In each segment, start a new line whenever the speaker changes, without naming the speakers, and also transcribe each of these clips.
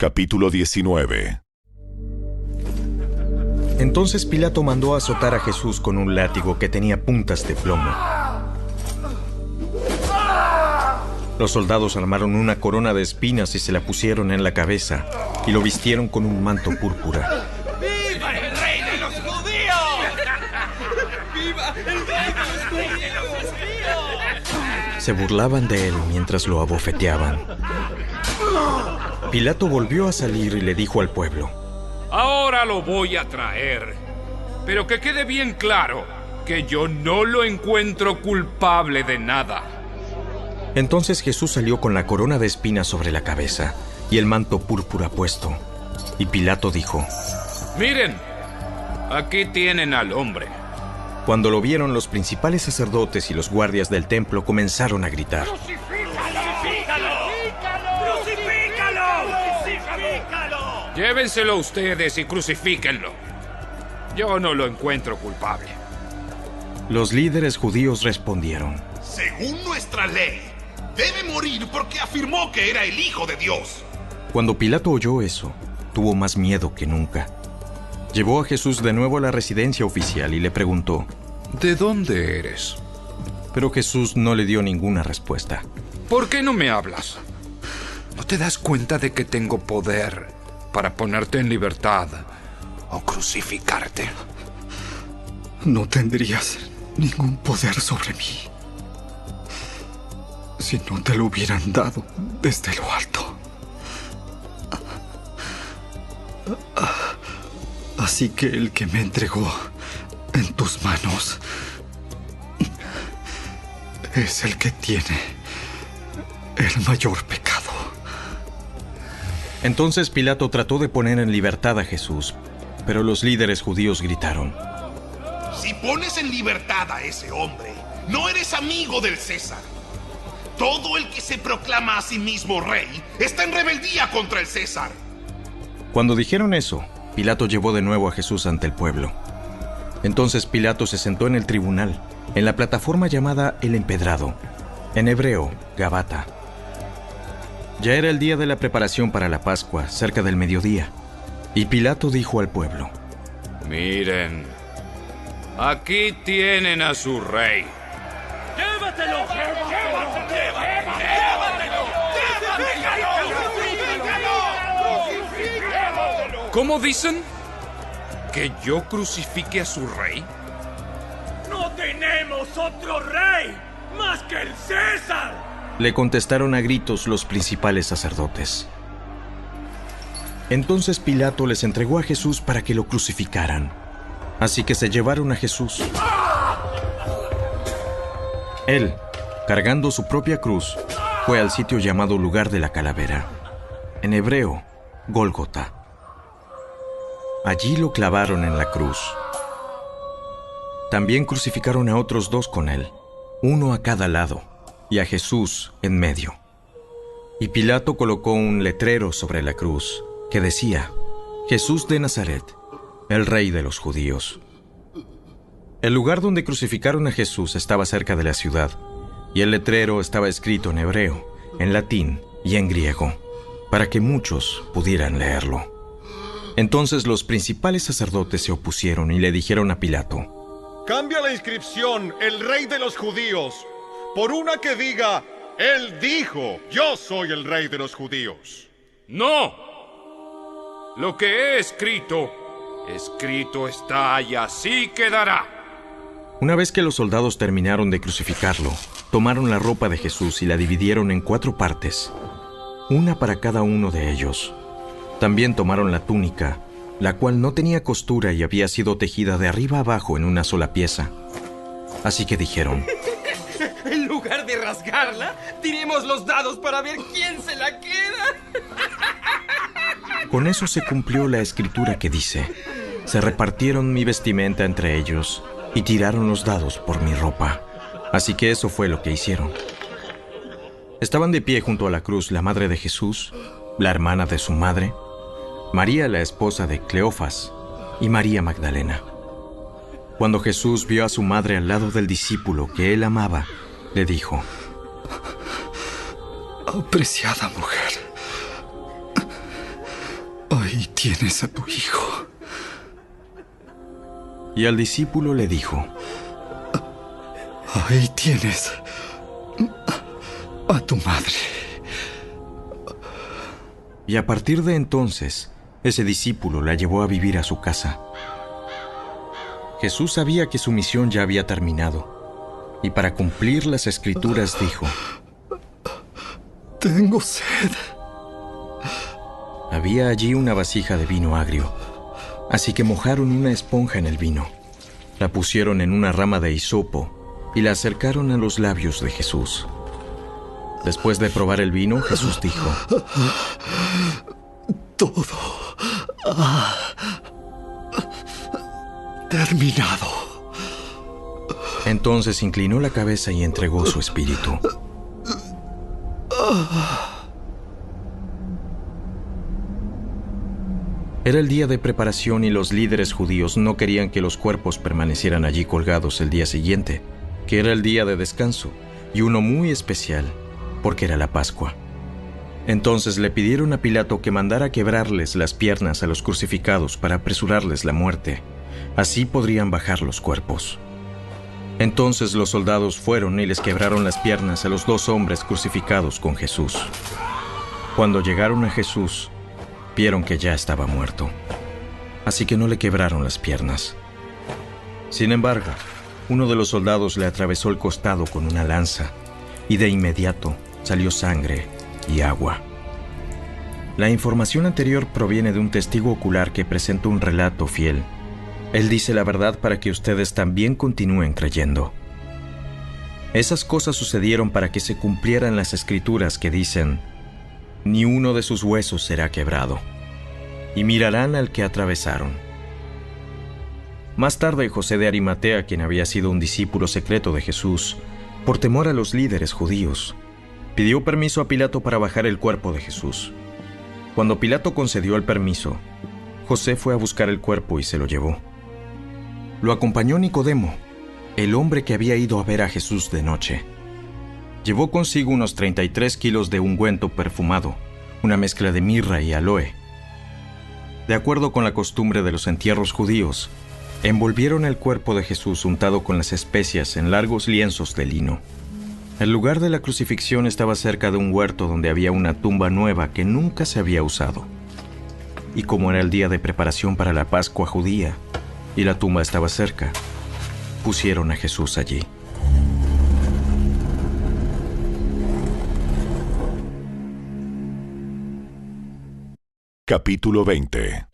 Capítulo 19.
Entonces Pilato mandó azotar a Jesús con un látigo que tenía puntas de plomo. Los soldados armaron una corona de espinas y se la pusieron en la cabeza y lo vistieron con un manto púrpura.
¡Viva el rey de los judíos! ¡Viva el rey de los judíos!
Se burlaban de él mientras lo abofeteaban. Pilato volvió a salir y le dijo al pueblo:
Ahora lo voy a traer, pero que quede bien claro que yo no lo encuentro culpable de nada.
Entonces Jesús salió con la corona de espinas sobre la cabeza y el manto púrpura puesto. Y Pilato dijo:
Miren, aquí tienen al hombre.
Cuando lo vieron, los principales sacerdotes y los guardias del templo comenzaron a gritar:
Llévenselo ustedes y crucifíquenlo. Yo no lo encuentro culpable.
Los líderes judíos respondieron:
Según nuestra ley, debe morir porque afirmó que era el Hijo de Dios.
Cuando Pilato oyó eso, tuvo más miedo que nunca. Llevó a Jesús de nuevo a la residencia oficial y le preguntó:
¿De dónde eres?
Pero Jesús no le dio ninguna respuesta.
¿Por qué no me hablas? ¿No te das cuenta de que tengo poder para ponerte en libertad o crucificarte?
No tendrías ningún poder sobre mí si no te lo hubieran dado desde lo alto. Así que el que me entregó en tus manos es el que tiene el mayor pecado.
Entonces Pilato trató de poner en libertad a Jesús, pero los líderes judíos gritaron:
Si pones en libertad a ese hombre, no eres amigo del César. Todo el que se proclama a sí mismo rey está en rebeldía contra el César.
Cuando dijeron eso, Pilato llevó de nuevo a Jesús ante el pueblo. Entonces Pilato se sentó en el tribunal, en la plataforma llamada El Empedrado, en hebreo, Gabata. Ya era el día de la preparación para la Pascua, cerca del mediodía, y Pilato dijo al pueblo:
Miren, aquí tienen a su rey.
¡Llévatelo!
¿Cómo dicen? ¿Que yo crucifique a su rey?
¡No tenemos otro rey más que el César!
Le contestaron a gritos los principales sacerdotes. Entonces Pilato les entregó a Jesús para que lo crucificaran. Así que se llevaron a Jesús. Él, cargando su propia cruz, fue al sitio llamado Lugar de la Calavera, en hebreo, Gólgota. Allí lo clavaron en la cruz. También crucificaron a otros dos con él, uno a cada lado, y a Jesús en medio. Y Pilato colocó un letrero sobre la cruz que decía: Jesús de Nazaret, el rey de los judíos. El lugar donde crucificaron a Jesús estaba cerca de la ciudad, y el letrero estaba escrito en hebreo, en latín y en griego, para que muchos pudieran leerlo. Entonces los principales sacerdotes se opusieron y le dijeron a Pilato:
Cambia la inscripción, el rey de los judíos, por una que diga: Él dijo, yo soy el rey de los judíos.
¡No! Lo que he escrito, escrito está y así quedará.
Una vez que los soldados terminaron de crucificarlo, tomaron la ropa de Jesús y la dividieron en 4 partes, una para cada uno de ellos. También tomaron la túnica, la cual no tenía costura y había sido tejida de arriba a abajo en una sola pieza. Así que dijeron:
En lugar de rasgarla, tiremos los dados para ver quién se la queda.
Con eso se cumplió la escritura que dice: Se repartieron mi vestimenta entre ellos y tiraron los dados por mi ropa. Así que eso fue lo que hicieron. Estaban de pie junto a la cruz la madre de Jesús, la hermana de su madre, María la esposa de Cleofas y María Magdalena. Cuando Jesús vio a su madre al lado del discípulo que él amaba, le dijo:
Apreciada mujer, tienes a tu hijo.
Y al discípulo le dijo:
Ahí tienes a tu madre.
Y a partir de entonces, ese discípulo la llevó a vivir a su casa. Jesús sabía que su misión ya había terminado, y para cumplir las Escrituras dijo:
Tengo sed.
Había allí una vasija de vino agrio, así que mojaron una esponja en el vino, la pusieron en una rama de hisopo y la acercaron a los labios de Jesús. Después de probar el vino, Jesús dijo:
Todo ha terminado.
Entonces inclinó la cabeza y entregó su espíritu. Era el día de preparación y los líderes judíos no querían que los cuerpos permanecieran allí colgados el día siguiente, que era el día de descanso, y uno muy especial, porque era la Pascua. Entonces le pidieron a Pilato que mandara quebrarles las piernas a los crucificados para apresurarles la muerte. Así podrían bajar los cuerpos. Entonces los soldados fueron y les quebraron las piernas a los 2 hombres crucificados con Jesús. Cuando llegaron a Jesús, vieron que ya estaba muerto, así que no le quebraron las piernas. Sin embargo, uno de los soldados le atravesó el costado con una lanza, y de inmediato salió sangre y agua. La información anterior proviene de un testigo ocular que presenta un relato fiel. Él dice la verdad para que ustedes también continúen creyendo. Esas cosas sucedieron para que se cumplieran las Escrituras que dicen: ni uno de sus huesos será quebrado, y mirarán al que atravesaron. Más tarde, José de Arimatea, quien había sido un discípulo secreto de Jesús, por temor a los líderes judíos, pidió permiso a Pilato para bajar el cuerpo de Jesús. Cuando Pilato concedió el permiso, José fue a buscar el cuerpo y se lo llevó. Lo acompañó Nicodemo, el hombre que había ido a ver a Jesús de noche. Llevó consigo unos 33 kilos de ungüento perfumado, una mezcla de mirra y aloe. De acuerdo con la costumbre de los entierros judíos, envolvieron el cuerpo de Jesús untado con las especias en largos lienzos de lino. El lugar de la crucifixión estaba cerca de un huerto donde había una tumba nueva que nunca se había usado. Y como era el día de preparación para la Pascua judía, y la tumba estaba cerca, pusieron a Jesús allí.
Capítulo 20.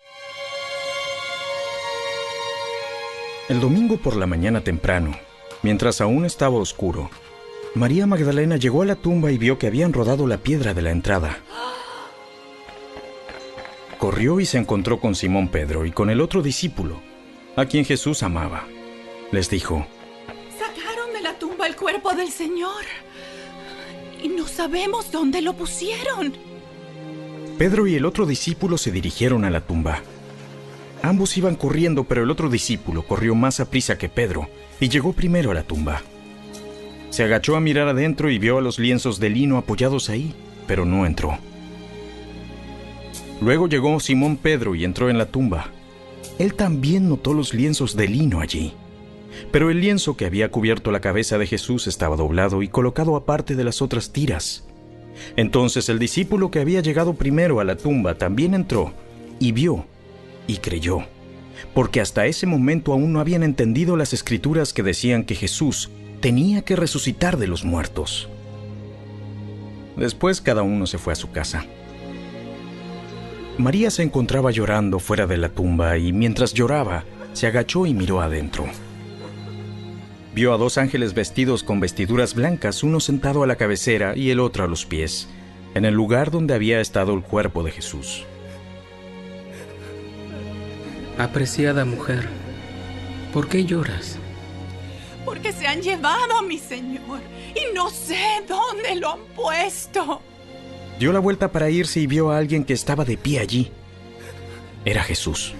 El domingo por la mañana temprano, mientras aún estaba oscuro, María Magdalena llegó a la tumba y vio que habían rodado la piedra de la entrada. Corrió y se encontró con Simón Pedro y con el otro discípulo, a quien Jesús amaba. Les dijo:
Sacaron de la tumba el cuerpo del Señor y no sabemos dónde lo pusieron.
Pedro y el otro discípulo se dirigieron a la tumba. Ambos iban corriendo, pero el otro discípulo corrió más aprisa que Pedro y llegó primero a la tumba. Se agachó a mirar adentro y vio a los lienzos de lino apoyados ahí, pero no entró. Luego llegó Simón Pedro y entró en la tumba. Él también notó los lienzos de lino allí, pero el lienzo que había cubierto la cabeza de Jesús estaba doblado y colocado aparte de las otras tiras. Entonces el discípulo que había llegado primero a la tumba también entró y vio y creyó, porque hasta ese momento aún no habían entendido las Escrituras que decían que Jesús tenía que resucitar de los muertos. Después cada uno se fue a su casa. María se encontraba llorando fuera de la tumba y mientras lloraba, se agachó y miró adentro. Vio a 2 ángeles vestidos con vestiduras blancas, uno sentado a la cabecera y el otro a los pies, en el lugar donde había estado el cuerpo de Jesús.
Apreciada mujer, ¿por qué lloras?
Porque se han llevado a mi Señor y no sé dónde lo han puesto.
Dio la vuelta para irse y vio a alguien que estaba de pie allí. Era Jesús,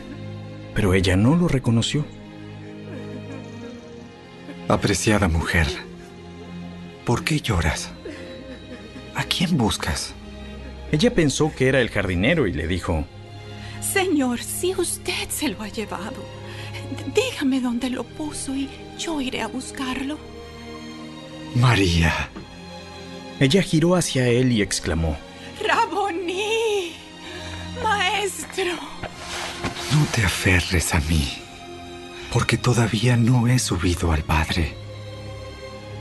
pero ella no lo reconoció.
Apreciada mujer, ¿por qué lloras? ¿A quién buscas?
Ella pensó que era el jardinero y le dijo:
Señor, si usted se lo ha llevado, dígame dónde lo puso y yo iré a buscarlo.
María.
Ella giró hacia él y exclamó:
¡Raboní! ¡Maestro!
No te aferres a mí, porque todavía no he subido al Padre.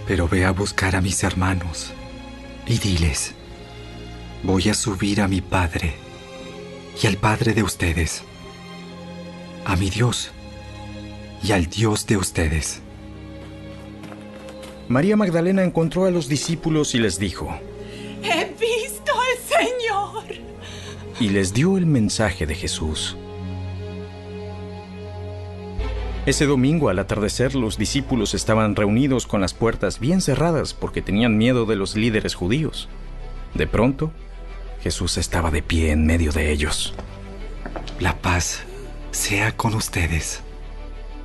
Pero ve a buscar a mis hermanos y diles: voy a subir a mi Padre y al Padre de ustedes, a mi Dios y al Dios de ustedes.
María Magdalena encontró a los discípulos y les dijo:
¡He visto al Señor!
Y les dio el mensaje de Jesús. Ese domingo, al atardecer, los discípulos estaban reunidos con las puertas bien cerradas porque tenían miedo de los líderes judíos. De pronto, Jesús estaba de pie en medio de ellos.
La paz sea con ustedes.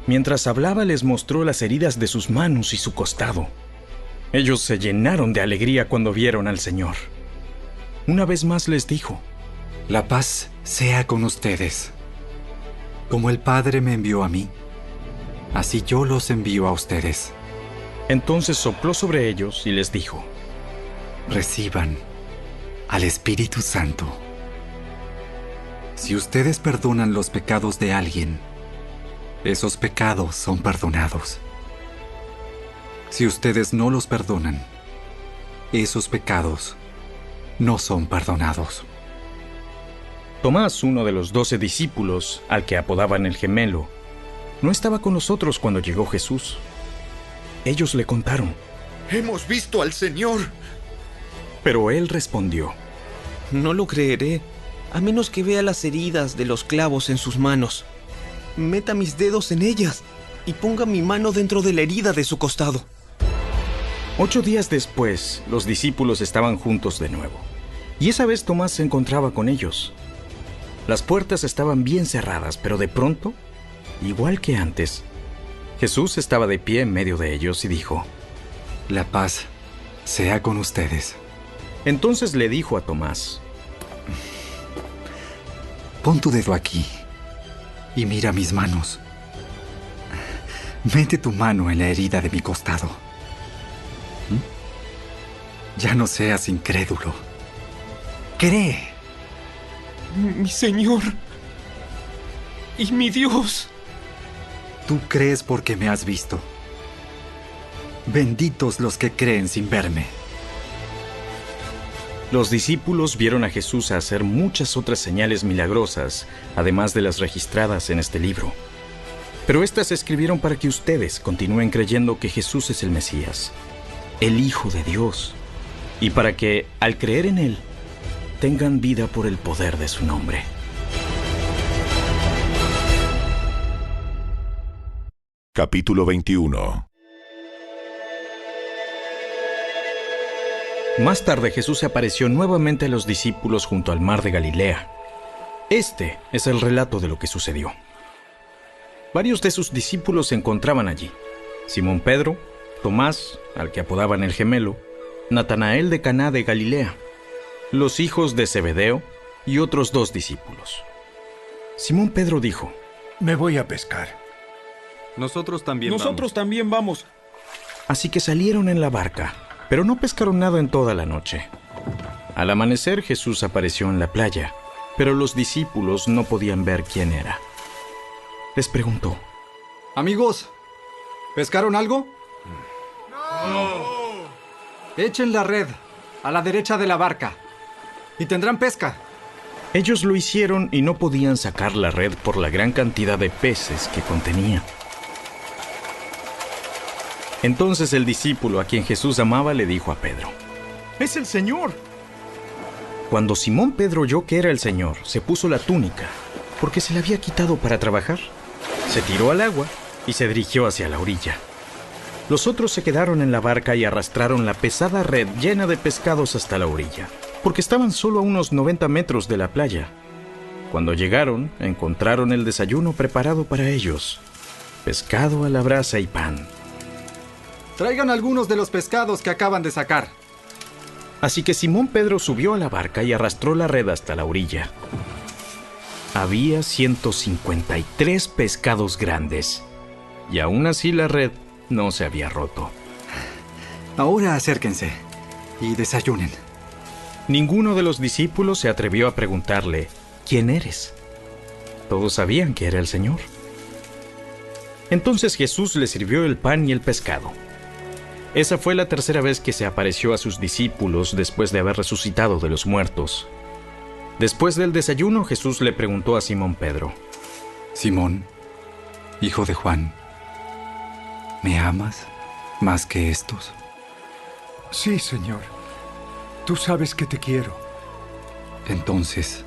Mientras hablaba, les mostró las heridas de sus manos y su costado. Ellos se llenaron de alegría cuando vieron al Señor. Una vez más les dijo:
la paz sea con ustedes. Como el Padre me envió a mí, así yo los envío a ustedes.
Entonces sopló sobre ellos y les dijo:
reciban al Espíritu Santo. Si ustedes perdonan los pecados de alguien, esos pecados son perdonados. Si ustedes no los perdonan, esos pecados no son perdonados.
Tomás, uno de los 12 discípulos, al que apodaban el Gemelo, no estaba con nosotros cuando llegó Jesús. Ellos le contaron:
¡Hemos visto al Señor!
Pero él respondió:
No lo creeré, a menos que vea las heridas de los clavos en sus manos. Meta mis dedos en ellas y ponga mi mano dentro de la herida de su costado.
8 días después, los discípulos estaban juntos de nuevo. Y esa vez Tomás se encontraba con ellos. Las puertas estaban bien cerradas, pero de pronto, igual que antes, Jesús estaba de pie en medio de ellos y dijo:
la paz sea con ustedes.
Entonces le dijo a Tomás:
pon tu dedo aquí y mira mis manos. Mete tu mano en la herida de mi costado. Ya no seas incrédulo. Cree.
Mi Señor y mi Dios.
Tú crees porque me has visto. Benditos los que creen sin verme.
Los discípulos vieron a Jesús hacer muchas otras señales milagrosas, además de las registradas en este libro. Pero estas se escribieron para que ustedes continúen creyendo que Jesús es el Mesías, el Hijo de Dios, y para que, al creer en Él, tengan vida por el poder de su nombre.
Capítulo 21.
Más tarde Jesús se apareció nuevamente a los discípulos junto al mar de Galilea. Este es el relato de lo que sucedió. Varios de sus discípulos se encontraban allí: Simón Pedro, Tomás, al que apodaban el Gemelo, Natanael de Caná de Galilea, los hijos de Zebedeo y otros 2 discípulos. Simón Pedro dijo:
me voy a pescar.
Nosotros también
vamos.
Así que salieron en la barca, pero no pescaron nada en toda la noche. Al amanecer Jesús apareció en la playa, pero los discípulos no podían ver quién era. Les preguntó:
amigos, ¿pescaron algo?
¡No!
Echen la red a la derecha de la barca y tendrán pesca.
Ellos lo hicieron y no podían sacar la red por la gran cantidad de peces que contenía. Entonces el discípulo a quien Jesús amaba le dijo a Pedro:
¡es el Señor!
Cuando Simón Pedro oyó que era el Señor, se puso la túnica, porque se la había quitado para trabajar. Se tiró al agua y se dirigió hacia la orilla. Los otros se quedaron en la barca y arrastraron la pesada red llena de pescados hasta la orilla, porque estaban solo a unos 90 metros de la playa. Cuando llegaron, encontraron el desayuno preparado para ellos: pescado a la brasa y pan.
Traigan algunos de los pescados que acaban de sacar.
Así que Simón Pedro subió a la barca y arrastró la red hasta la orilla. había 153 pescados grandes, y aún así la red no se había roto.
Ahora acérquense y desayunen.
Ninguno de los discípulos se atrevió a preguntarle, ¿quién eres? Todos sabían que era el Señor. Entonces Jesús les sirvió el pan y el pescado. Esa fue la tercera vez que se apareció a sus discípulos después de haber resucitado de los muertos. Después del desayuno, Jesús le preguntó a Simón Pedro:
Simón, hijo de Juan, ¿me amas más que estos?
Sí, Señor. Tú sabes que te quiero.
Entonces,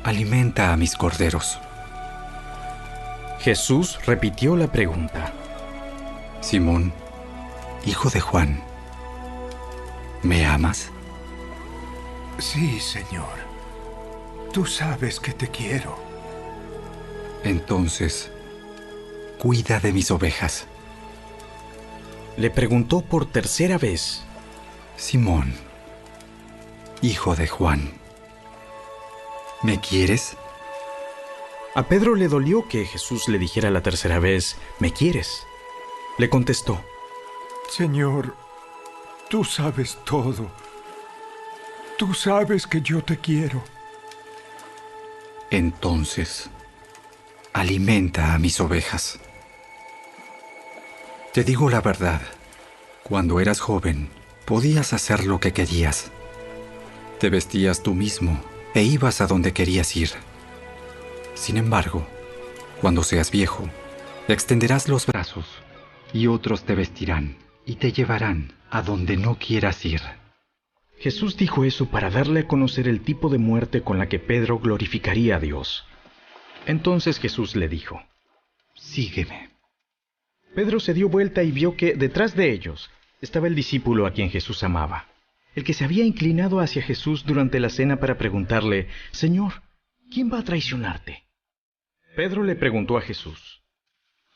alimenta a mis corderos.
Jesús repitió la pregunta.
Simón, hijo de Juan, ¿me amas?
Sí, Señor. Tú sabes que te quiero.
Entonces, cuida de mis ovejas.
Le preguntó por tercera vez.
Simón, hijo de Juan, ¿me quieres?
A Pedro le dolió que Jesús le dijera la tercera vez, ¿me quieres? Le contestó:
Señor, tú sabes todo. Tú sabes que yo te quiero.
Entonces, alimenta a mis ovejas. Te digo la verdad, cuando eras joven, podías hacer lo que querías. Te vestías tú mismo e ibas a donde querías ir. Sin embargo, cuando seas viejo, extenderás los brazos y otros te vestirán y te llevarán a donde no quieras ir.
Jesús dijo eso para darle a conocer el tipo de muerte con la que Pedro glorificaría a Dios. Entonces Jesús le dijo:
Sígueme.
Pedro se dio vuelta y vio que detrás de ellos estaba el discípulo a quien Jesús amaba, el que se había inclinado hacia Jesús durante la cena para preguntarle: Señor, ¿quién va a traicionarte? Pedro le preguntó a Jesús: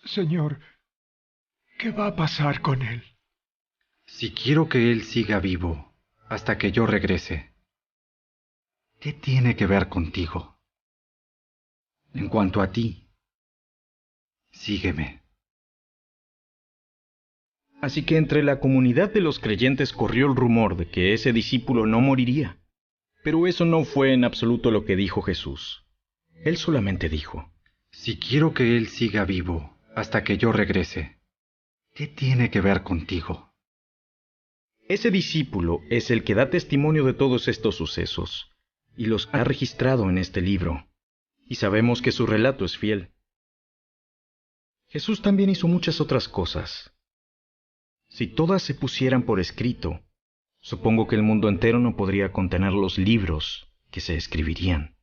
Señor, ¿qué va a pasar con él?
Si quiero que él siga vivo hasta que yo regrese, ¿qué tiene que ver contigo? En cuanto a ti, sígueme.
Así que entre la comunidad de los creyentes corrió el rumor de que ese discípulo no moriría. Pero eso no fue en absoluto lo que dijo Jesús. Él solamente dijo:
Si quiero que él siga vivo hasta que yo regrese, ¿qué tiene que ver contigo?
Ese discípulo es el que da testimonio de todos estos sucesos, y los ha registrado en este libro, y sabemos que su relato es fiel. Jesús también hizo muchas otras cosas. Si todas se pusieran por escrito, supongo que el mundo entero no podría contener los libros que se escribirían.